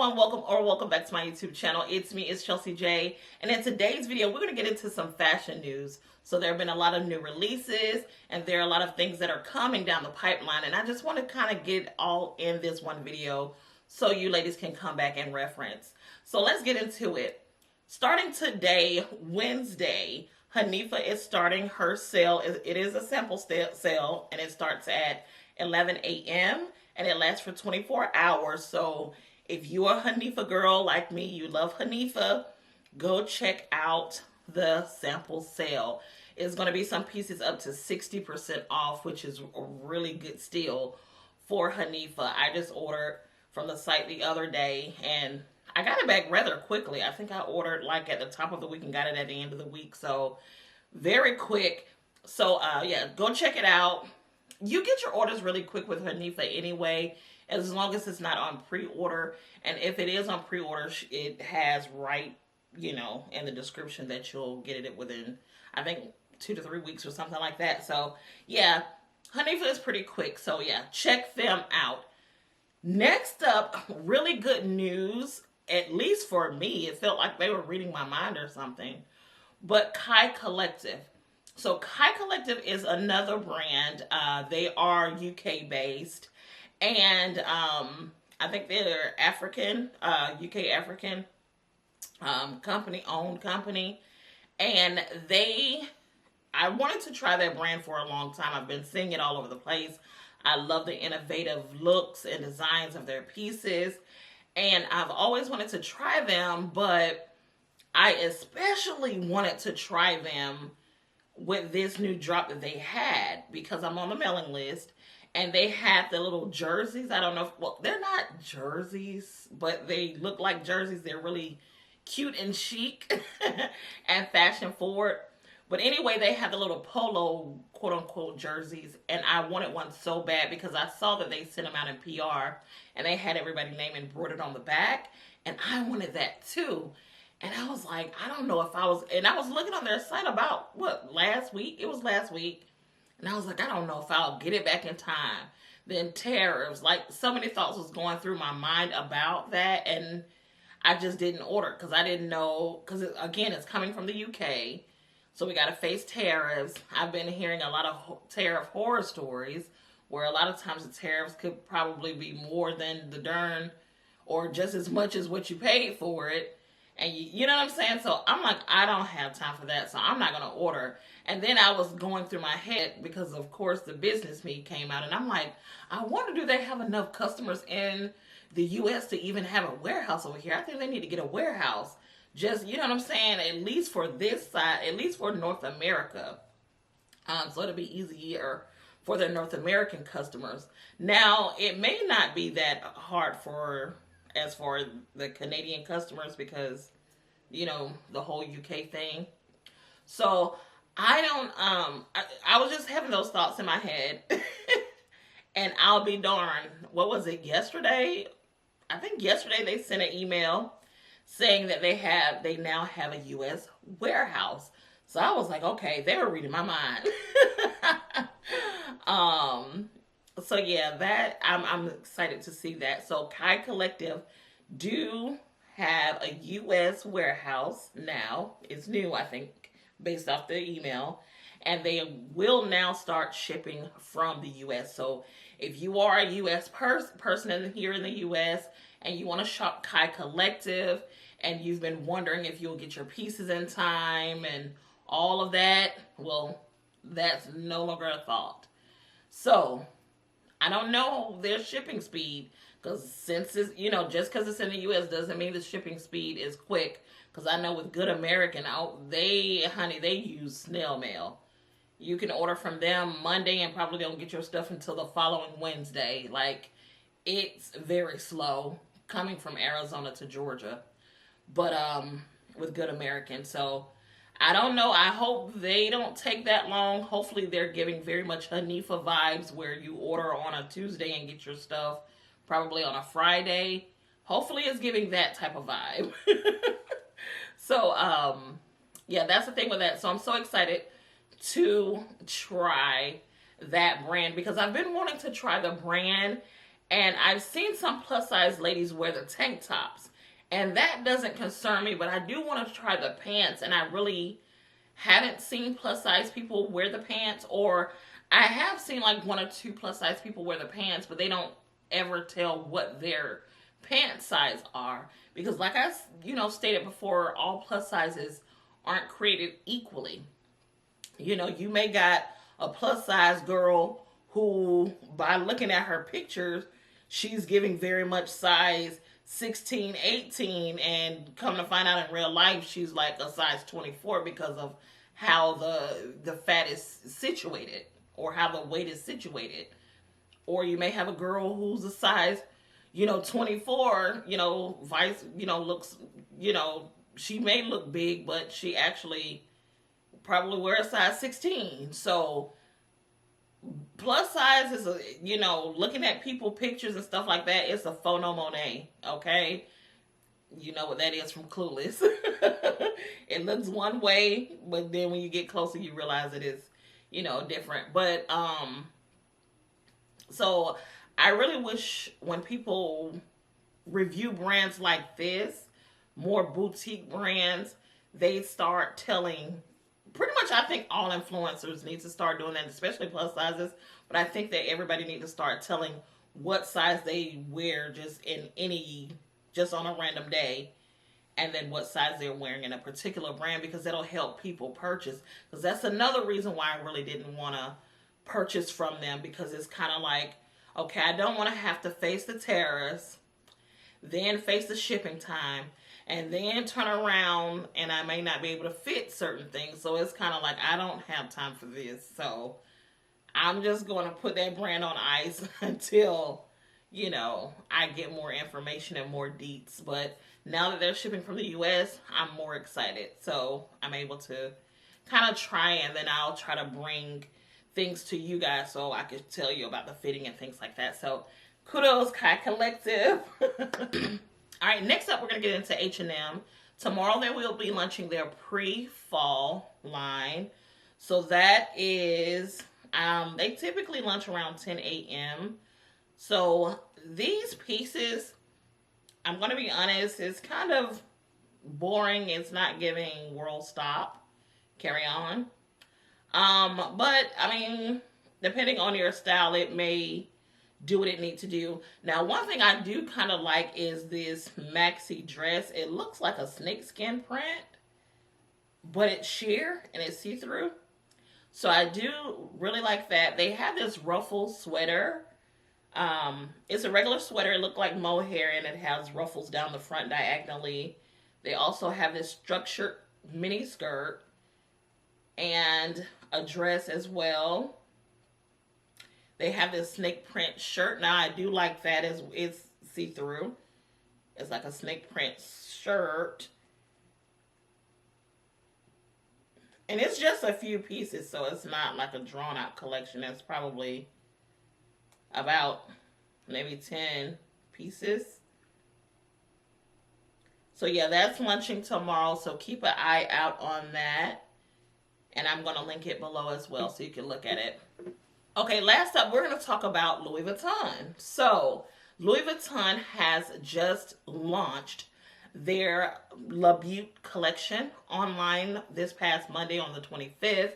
everyone, welcome back to my YouTube channel. It's me, it's Chelsea J, and in today's video we're going to get into some fashion news. So there have been a lot of new releases and there are a lot of things that are coming down the pipeline, and I just want to kind of get all in this one video so you ladies can come back and reference. So let's get into it. Starting today, Wednesday, Hanifa is starting her sale. It is a sample sale, and it starts at 11 a.m. and it lasts for 24 hours. So if you're a Hanifa girl like me, you love Hanifa, go check out the sample sale. It's going to be some pieces up to 60% off, which is a really good steal for Hanifa. I just ordered from the site the other day, and I got it back rather quickly. I think I ordered like at the top of the week and got it at the end of the week. So very quick. So yeah, go check it out. You get your orders really quick with Hanifa anyway, as long as it's not on pre-order. And if it is on pre-order, it has right, in the description that you'll get it within, I think, 2 to 3 weeks or something like that. So yeah, Hanifa is pretty quick. So yeah, check them out. Next up, really good news, at least for me. It felt like they were reading my mind or something. But Kai Collective. So Kai Collective is another brand. They are UK based, and I think they're African, UK African owned company. And I wanted to try that brand for a long time. I've been seeing it all over the place. I love the innovative looks and designs of their pieces, and I've always wanted to try them, but I especially wanted to try them with this new drop that they had, because I'm on the mailing list, and they had the little jerseys. I don't know well, they're not jerseys, but they look like jerseys. They're really cute and chic and fashion forward. But anyway, they had the little polo, quote unquote, jerseys, and I wanted one so bad because I saw that they sent them out in PR, and they had everybody's name embroidered on the back, and I wanted that too. And I was like, I don't know if I was looking on their site about, last week? It was last week. And I was like, I don't know if I'll get it back in time. Then tariffs, like so many thoughts was going through my mind about that. And I just didn't order because I didn't know, because again, it's coming from the UK. So we got to face tariffs. I've been hearing a lot of tariff horror stories where a lot of times the tariffs could probably be more than the darn, or just as much as what you paid for it. And you know what I'm saying? So I'm like, I don't have time for that, so I'm not going to order. And then I was going through my head because, of course, the business me came out. And I'm like, I wonder, do they have enough customers in the U.S. to even have a warehouse over here? I think they need to get a warehouse. Just, you know what I'm saying? At least for this side, at least for North America. So it'll be easier for the North American customers. Now, it may not be that hard as for the Canadian customers because, the whole UK thing. So I don't, I was just having those thoughts in my head. And I'll be darned, what was it, yesterday? I think yesterday they sent an email saying that they now have a US warehouse. So I was like, okay, they were reading my mind. So yeah, that I'm excited to see that. So Kai Collective do have a US warehouse now. It's new, I think, based off the email. And they will now start shipping from the US. So if you are a US person here in the US and you want to shop Kai Collective and you've been wondering if you'll get your pieces in time and all of that, well, that's no longer a thought. So I don't know their shipping speed, because since it's, just because it's in the U.S. doesn't mean the shipping speed is quick. Because I know with Good American, they use snail mail. You can order from them Monday and probably don't get your stuff until the following Wednesday. Like, it's very slow coming from Arizona to Georgia. But with Good American, so I don't know. I hope they don't take that long. Hopefully they're giving very much Hanifa vibes where you order on a Tuesday and get your stuff probably on a Friday. Hopefully it's giving that type of vibe. So, yeah, that's the thing with that. So I'm so excited to try that brand because I've been wanting to try the brand And I've seen some plus size ladies wear the tank tops. And that doesn't concern me, but I do want to try the pants. And I really haven't seen plus size people wear the pants. Or I have seen like one or two plus size people wear the pants, but they don't ever tell what their pant size are. Because like I, stated before, all plus sizes aren't created equally. You may got a plus size girl who, by looking at her pictures, she's giving very much size 16, 18, and come to find out in real life, she's like a size 24 because of how the fat is situated or how the weight is situated. Or you may have a girl who's a size, 24, looks, she may look big, but she actually probably wears a size 16. So plus size is looking at people pictures and stuff like that, it's a faux no monet, okay? You know what that is from Clueless. It looks one way, but then when you get closer you realize it is, different. But so I really wish when people review brands like this, more boutique brands, they start telling, pretty much I think all influencers need to start doing that, especially plus sizes, but I think that everybody needs to start telling what size they wear just on a random day, and then what size they're wearing in a particular brand, because that'll help people purchase. Because that's another reason why I really didn't want to purchase from them, because it's kind of like, okay, I don't want to have to face the tariffs, then face the shipping time, and then turn around and I may not be able to fit certain things. So it's kind of like, I don't have time for this. So I'm just going to put that brand on ice until, I get more information and more deets. But now that they're shipping from the US, I'm more excited. So I'm able to kind of try, and then I'll try to bring things to you guys so I could tell you about the fitting and things like that. So kudos, Kai Collective. All right, next up, we're going to get into H&M. Tomorrow, they will be launching their pre-fall line. So that is, they typically launch around 10 a.m. So these pieces, I'm going to be honest, it's kind of boring. It's not giving world stop, carry on. But, I mean, depending on your style, it may do what it needs to do. Now, one thing I do kind of like is this maxi dress. It looks like a snakeskin print, but it's sheer and it's see-through. So I do really like that. They have this ruffle sweater. It's a regular sweater. It looks like mohair, and it has ruffles down the front diagonally. They also have this structured mini skirt and a dress as well. They have this snake print shirt. Now, I do like that. It's see-through. It's like a snake print shirt. And it's just a few pieces, so it's not like a drawn-out collection. It's probably about maybe 10 pieces. So, yeah, that's launching tomorrow, so keep an eye out on that. And I'm going to link it below as well so you can look at it. Okay, last up, we're going to talk about Louis Vuitton. So, Louis Vuitton has just launched their La Butte collection online this past Monday on the 25th.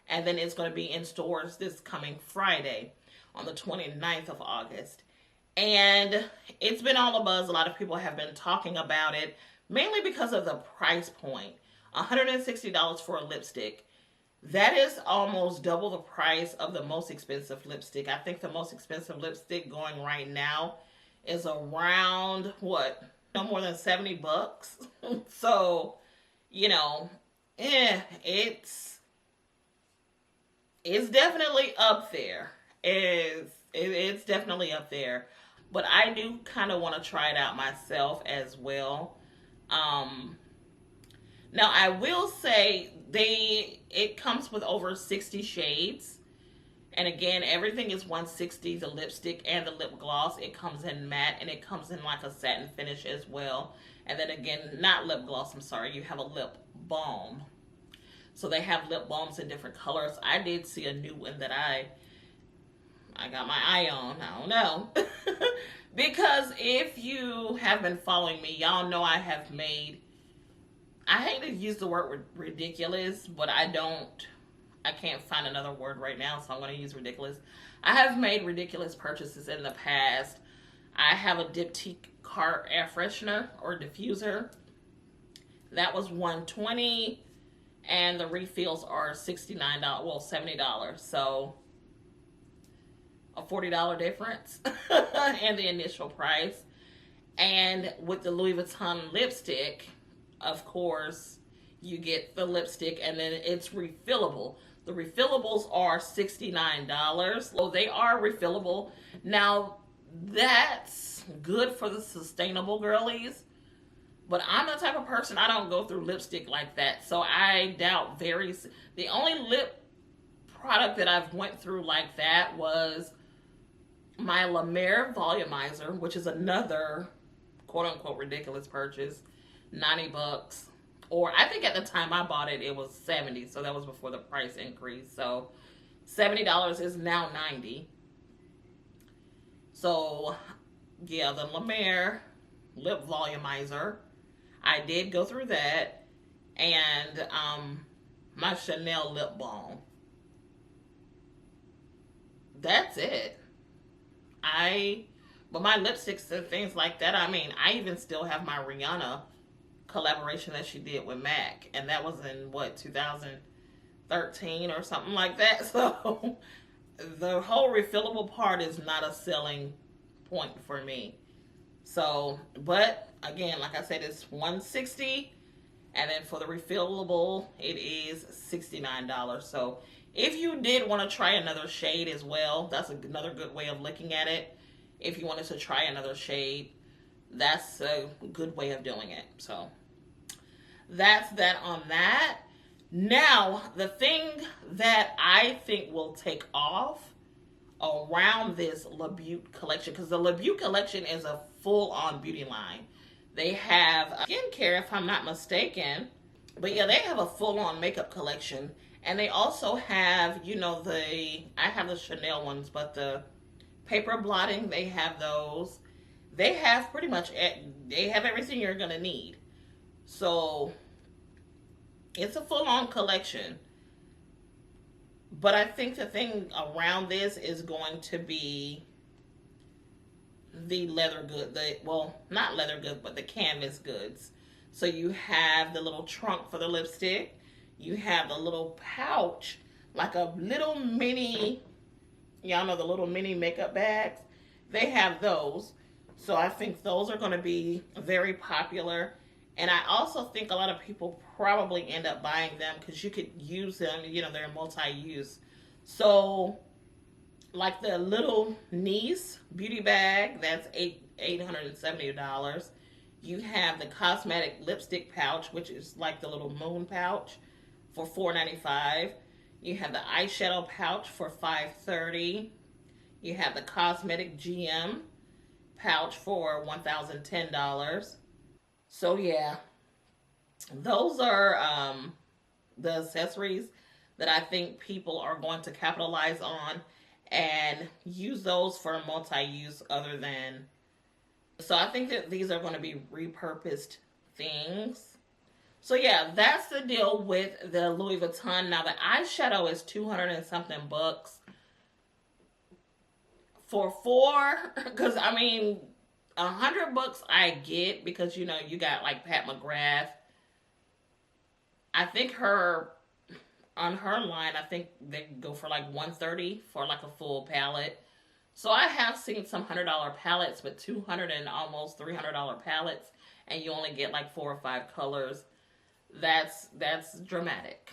And then it's going to be in stores this coming Friday on the 29th of August. And it's been all a buzz. A lot of people have been talking about it, mainly because of the price point. $160 for a lipstick. That is almost double the price of the most expensive lipstick. I think the most expensive lipstick going right now is around, what? No more than 70 bucks. So, it's definitely up there. It's definitely up there. But I do kind of want to try it out myself as well. Now, I will say it comes with over 60 shades. And again, everything is $160, the lipstick and the lip gloss. It comes in matte, and it comes in like a satin finish as well. And then again, not lip gloss, I'm sorry, you have a lip balm. So they have lip balms in different colors. I did see a new one that I I got my eye on. I don't know. Because if you have been following me, y'all know I have made, I hate to use the word ridiculous, but I can't find another word right now, so I'm going to use ridiculous. I have made ridiculous purchases in the past. I have a Diptyque car air freshener or diffuser. That was $120, and the refills are $69, well, $70. So a $40 difference in the initial price. And with the Louis Vuitton lipstick, of course, you get the lipstick and then it's refillable. The refillables are $69. So they are refillable. Now, that's good for the sustainable girlies. But I'm the type of person, I don't go through lipstick like that. So I doubt the only lip product that I've went through like that was my La Mer Volumizer, which is another quote-unquote ridiculous purchase. $90. Or I think at the time I bought it, it was $70. So that was before the price increase. So $70 is now $90. So yeah, the La Mer Lip Volumizer, I did go through that. And my Chanel lip balm. That's it. But my lipsticks and things like that, I mean, I even still have my Rihanna collaboration that she did with MAC. And that was in, what, 2013 or something like that. So the whole refillable part is not a selling point for me. So, but again, like I said, it's $160. And then for the refillable, it is $69. So if you did want to try another shade as well, that's another good way of looking at it. If you wanted to try another shade, that's a good way of doing it. So that's that on that. Now, the thing that I think will take off around this Le Beaute collection, because the Le Beaute collection is a full-on beauty line. They have skincare, if I'm not mistaken. But yeah, they have a full-on makeup collection. And they also have, you know, I have the Chanel ones, but the paper blotting, they have those. They have pretty much, they have everything you're going to need. So, it's a full-on collection. But I think the thing around this is going to be the leather good, well, not leather good, but the canvas goods. So you have the little trunk for the lipstick. You have the little pouch, like a little mini, y'all know the little mini makeup bags? They have those. So I think those are going to be very popular. And I also think a lot of people probably end up buying them because you could use them, you know, they're multi-use. So, like the little niece beauty bag, that's $870. You have the cosmetic lipstick pouch, which is like the little moon pouch, for $4.95. You have the eyeshadow pouch for $5.30. You have the cosmetic GM pouch for $1,010. So yeah, those are the accessories that I think people are going to capitalize on and use those for multi-use other than. So I think that these are going to be repurposed things. So yeah, that's the deal with the Louis Vuitton. Now the eyeshadow is 200 and something bucks. For four, because I mean, $100 I get because, you know, you got like Pat McGrath. I think on her line, I think they go for like $130 for like a full palette. So I have seen some $100 palettes, but $200 and almost $300 palettes, and you only get like 4 or 5 colors. That's dramatic.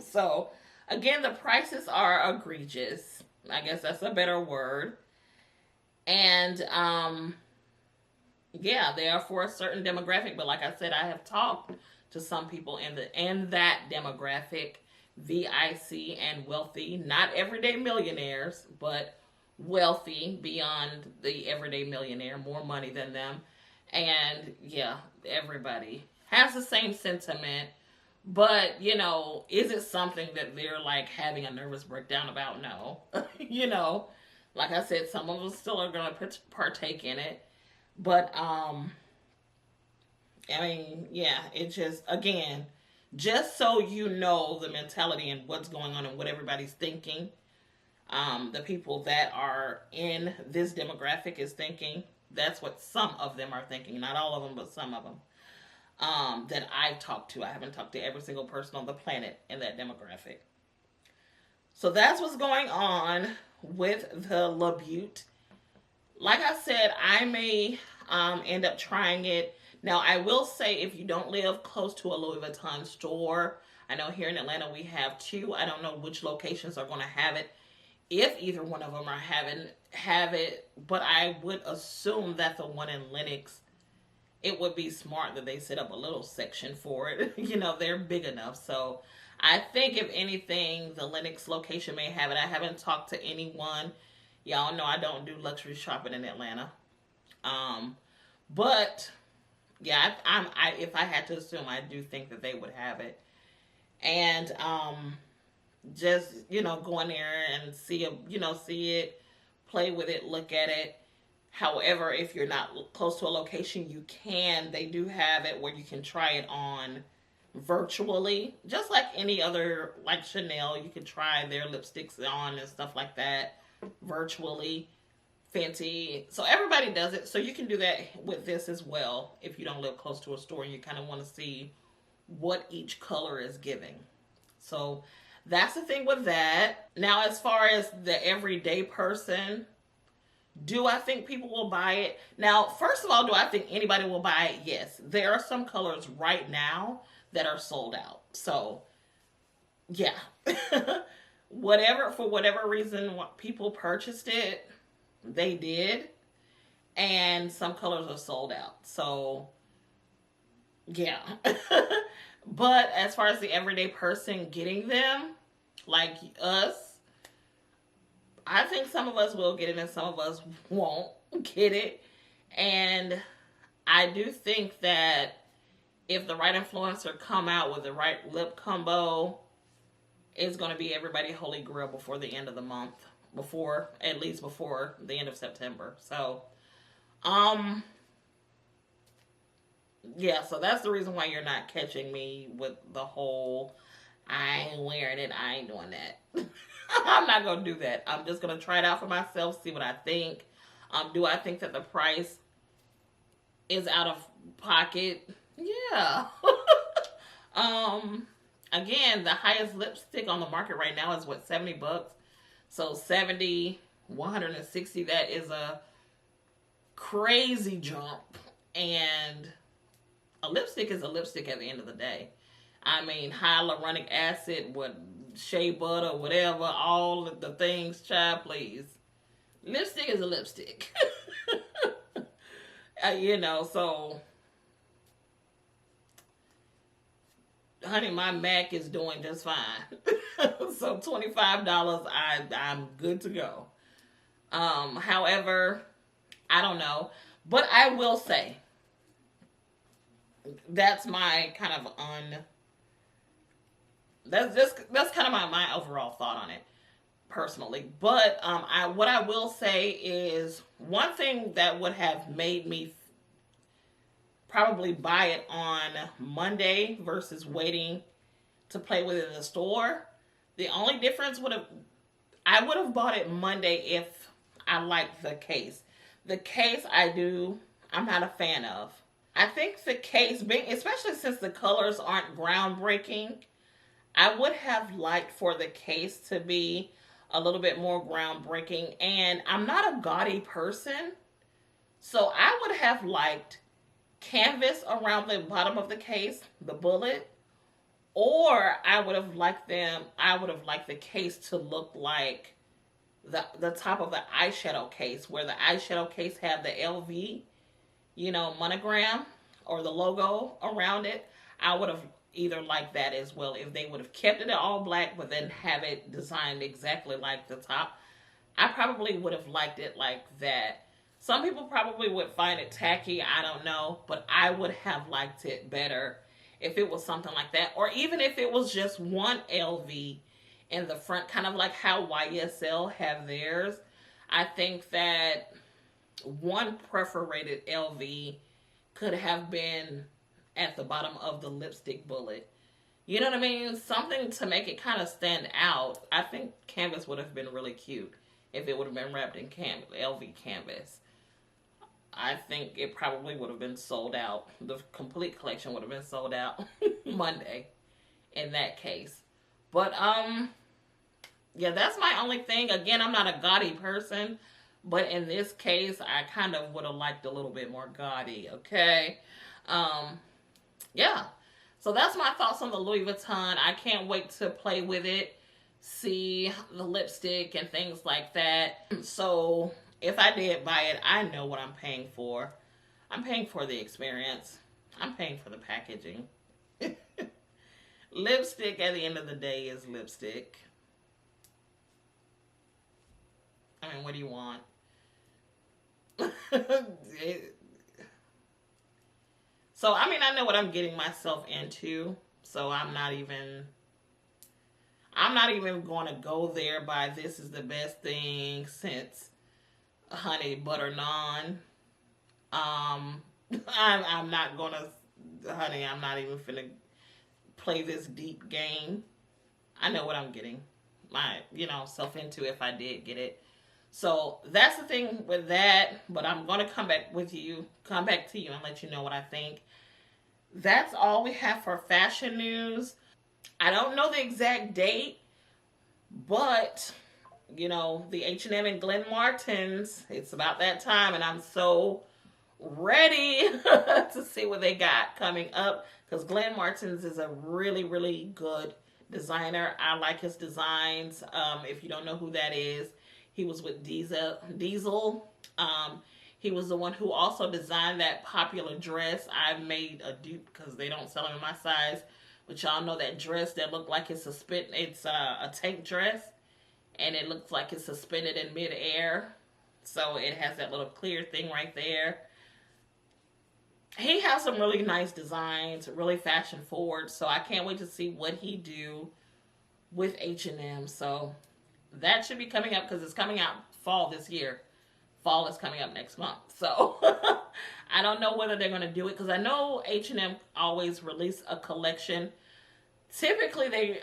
So again, the prices are egregious. I guess that's a better word. And yeah, they are for a certain demographic, but like I said, I have talked to some people in that demographic, VIC and wealthy, not everyday millionaires, but wealthy beyond the everyday millionaire, more money than them. And yeah, everybody has the same sentiment But, you know, is it something that they're like having a nervous breakdown about? No. You know, like I said, some of us still are going to partake in it. But, I mean, yeah, it just, again, just so you know the mentality and what's going on and what everybody's thinking, the people that are in this demographic is thinking. That's what some of them are thinking. Not all of them, but some of them. That I've talked to. I haven't talked to every single person on the planet in that demographic. So that's what's going on with the La Butte. Like I said, I may end up trying it. Now, I will say if you don't live close to a Louis Vuitton store, I know here in Atlanta we have two. I don't know which locations are going to have it, if either one of them are have it, but I would assume that the one in Lenox, it would be smart that they set up a little section for it. You know, they're big enough. So I think if anything, the Lenox location may have it. I haven't talked to anyone. Y'all know I don't do luxury shopping in Atlanta. But yeah, if I had to assume, I do think that they would have it. And just, you know, go in there and see it, play with it, look at it. However, if you're not close to a location, they do have it where you can try it on virtually. Just like any other, like Chanel, you can try their lipsticks on and stuff like that virtually. Fenty. So everybody does it. So you can do that with this as well if you don't live close to a store and you kind of want to see what each color is giving. So that's the thing with that. Now, as far as the everyday person, do I think people will buy it? Now, first of all, do I think anybody will buy it? Yes. There are some colors right now that are sold out. So, yeah. For whatever reason, people purchased it, they did. And some colors are sold out. So, yeah. But as far as the everyday person getting them, like us, I think some of us will get it and some of us won't get it. And I do think that if the right influencer come out with the right lip combo, it's going to be everybody holy grail before the end of the month. At least before the end of September. So, yeah, so that's the reason why you're not catching me with the whole, I ain't wearing it, I ain't doing that. I'm not going to do that. I'm just going to try it out for myself, see what I think. Do I think that the price is out of pocket? Yeah. Again, the highest lipstick on the market right now is what, $70? So 70, 160, that is a crazy jump. And a lipstick is a lipstick at the end of the day. I mean, hyaluronic acid, shea butter, whatever, all of the things, child, please. Lipstick is a lipstick. You know, so, honey, my MAC is doing just fine. So $25, I'm good to go. However, I don't know. But I will say, that's my kind of that's kind of my overall thought on it personally. But what I will say is, one thing that would have made me probably buy it on Monday versus waiting to play with it in the store, the only difference I would have bought it Monday if I liked the case. The case I'm not a fan of. I think the case, especially since the colors aren't groundbreaking, I would have liked for the case to be a little bit more groundbreaking. And I'm not a gaudy person, so I would have liked canvas around the bottom of the case, the bullet, or I would have liked the case to look like the top of the eyeshadow case, where the eyeshadow case had the LV, monogram or the logo around it. I would have either liked that as well if they would have kept it all black but then have it designed exactly like the top. I probably would have liked it like that. Some people probably would find it tacky, I don't know, but I would have liked it better if it was something like that, or even if it was just one LV in the front, kind of like how YSL have theirs. I think that one perforated LV could have been at the bottom of the lipstick bullet. You know what I mean? Something to make it kind of stand out. I think canvas would have been really cute if it would have been wrapped in LV canvas. I think it probably would have been sold out. The complete collection would have been sold out Monday in that case. But, yeah, that's my only thing. Again, I'm not a gaudy person, but in this case, I kind of would have liked a little bit more gaudy, okay? Yeah. So that's my thoughts on the Louis Vuitton. I can't wait to play with it, see the lipstick and things like that. So if I did buy it, I know what I'm paying for. I'm paying for the experience. I'm paying for the packaging. Lipstick at the end of the day is lipstick. I mean, what do you want? So, I mean, I know what I'm getting myself into. So, I'm not even going to go there by this is the best thing since honey butter naan. I'm not going to, honey, I'm not even finna play this deep game. I know what I'm getting myself into if I did get it. So that's the thing with that, but I'm going to come back to you and let you know what I think. That's all we have for fashion news. I don't know the exact date, but, the H&M and Glen Martens, it's about that time, and I'm so ready to see what they got coming up, because Glen Martens is a really, really good designer. I like his designs. If you don't know who that is, he was with Diesel. He was the one who also designed that popular dress. I made a dupe because they don't sell them in my size. But y'all know that dress that looked like it's a tank dress. And it looks like it's suspended in midair. So it has that little clear thing right there. He has some really nice designs, really fashion forward. So I can't wait to see what he do with H&M. So that should be coming up because it's coming out fall this year. Fall is coming up next month. So I don't know whether they're going to do it because I know H&M always release a collection. Typically,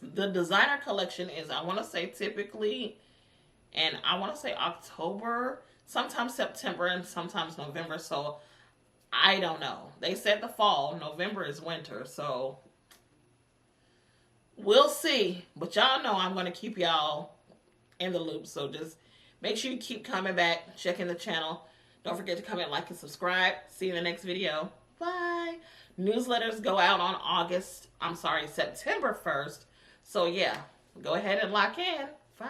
the designer collection is, I want to say typically, and I want to say October, sometimes September, and sometimes November. So I don't know. They said the fall. November is winter. So we'll see. But y'all know I'm going to keep y'all in the loop. So just make sure you keep coming back, checking the channel. Don't forget to comment, like, and subscribe. See you in the next video. Bye. Newsletters go out on September 1st. So yeah, go ahead and lock in. Bye.